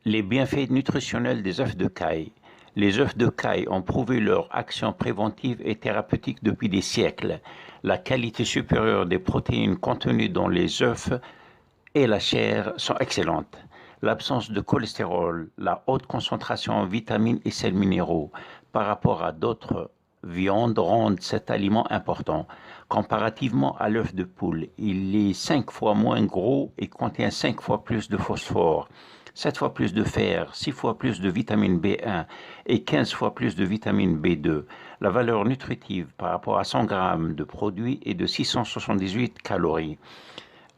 Les bienfaits nutritionnels des œufs de caille. Les œufs de caille ont prouvé leur action préventive et thérapeutique depuis des siècles. La qualité supérieure des protéines contenues dans les œufs et la chair sont excellentes. L'absence de cholestérol, la haute concentration en vitamines et sels minéraux par rapport à d'autres viandes rendent cet aliment important. Comparativement à l'œuf de poule, il est 5 fois moins gros et contient 5 fois plus de phosphore, 7 fois plus de fer, 6 fois plus de vitamine B1 et 15 fois plus de vitamine B2. La valeur nutritive par rapport à 100 grammes de produit est de 678 calories.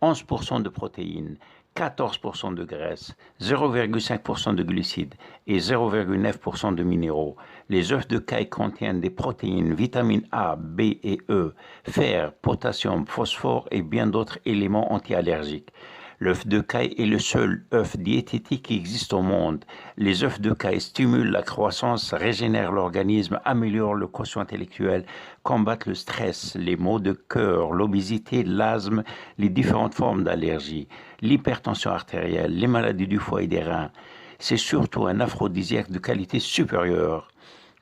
11% de protéines, 14% de graisse, 0,5% de glucides et 0,9% de minéraux. Les œufs de caille contiennent des protéines, vitamines A, B et E, fer, potassium, phosphore et bien d'autres éléments anti-allergiques. L'œuf de caille est le seul œuf diététique qui existe au monde. Les œufs de caille stimulent la croissance, régénèrent l'organisme, améliorent le quotient intellectuel, combattent le stress, les maux de cœur, l'obésité, l'asthme, les différentes formes d'allergie, l'hypertension artérielle, les maladies du foie et des reins. C'est surtout un aphrodisiaque de qualité supérieure.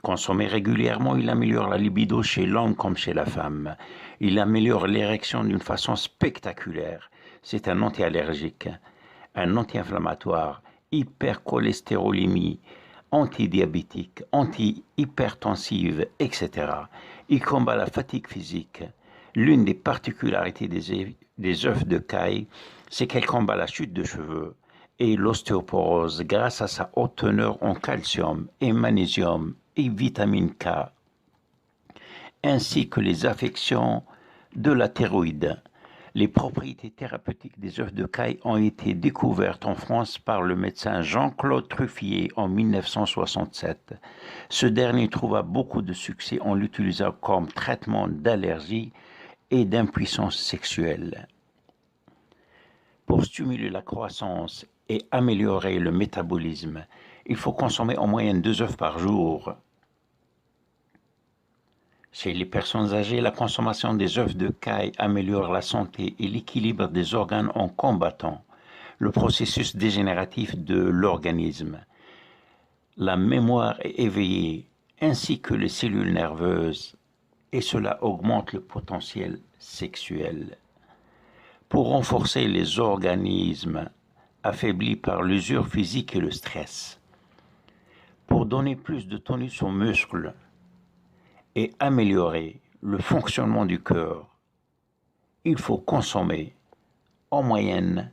Consommé régulièrement, il améliore la libido chez l'homme comme chez la femme. Il améliore l'érection d'une façon spectaculaire. C'est un anti-allergique, un anti-inflammatoire, hypercholestérolémie, antidiabétique, anti-hypertensive, etc. Il combat la fatigue physique. L'une des particularités des œufs de caille, c'est qu'elle combat la chute de cheveux et l'ostéoporose grâce à sa haute teneur en calcium et magnésium et vitamine K, ainsi que les affections de la thyroïde. Les propriétés thérapeutiques des œufs de caille ont été découvertes en France par le médecin Jean-Claude Truffier en 1967. Ce dernier trouva beaucoup de succès en l'utilisant comme traitement d'allergie et d'impuissance sexuelle. Pour stimuler la croissance et améliorer le métabolisme, il faut consommer en moyenne 2 œufs par jour. Chez les personnes âgées, la consommation des œufs de caille améliore la santé et l'équilibre des organes en combattant le processus dégénératif de l'organisme. La mémoire est éveillée ainsi que les cellules nerveuses et cela augmente le potentiel sexuel. Pour renforcer les organismes affaiblis par l'usure physique et le stress. Pour donner plus de tonus aux muscles et améliorer le fonctionnement du cœur, il faut consommer en moyenne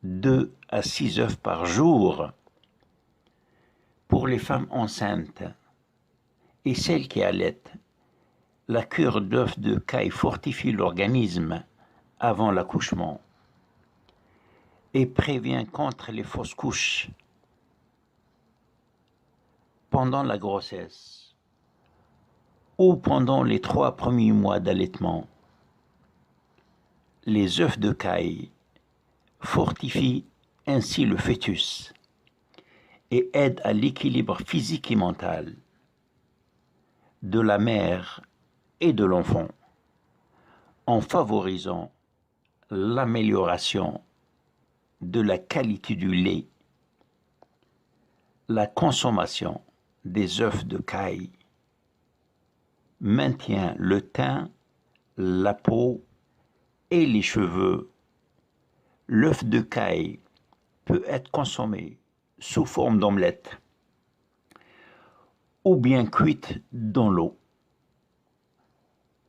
2 à 6 œufs par jour. Pour les femmes enceintes et celles qui allaitent, la cure d'œufs de caille fortifie l'organisme avant l'accouchement et prévient contre les fausses couches pendant la grossesse ou pendant les 3 premiers mois d'allaitement. Les œufs de caille fortifient ainsi le fœtus et aident à l'équilibre physique et mental de la mère et de l'enfant en favorisant l'amélioration de la qualité du lait. La consommation des œufs de caille maintient le teint, la peau et les cheveux. L'œuf de caille peut être consommé sous forme d'omelette ou bien cuite dans l'eau.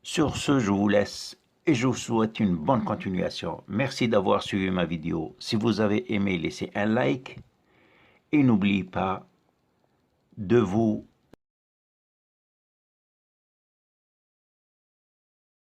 Sur ce, je vous laisse et je vous souhaite une bonne continuation. Merci d'avoir suivi ma vidéo. Si vous avez aimé, laissez un like et n'oubliez pas de vous